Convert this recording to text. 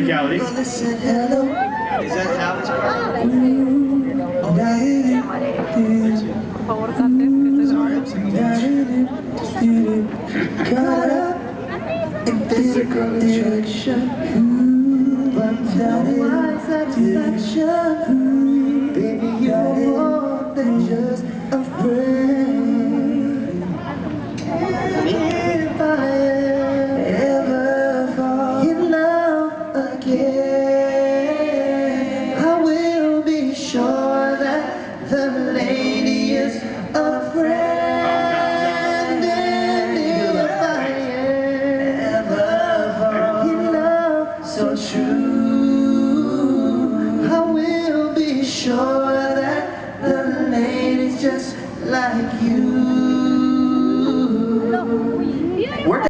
technicality. Listen, hello. Is that how it's called? Caught up in physical attraction, but that is satisfaction. Baby, you're more than just a friend. If I ever fall in love again, I will be sure that the lady is a friend. And if I ever fall in love so true, I will be sure that the lady's just like you.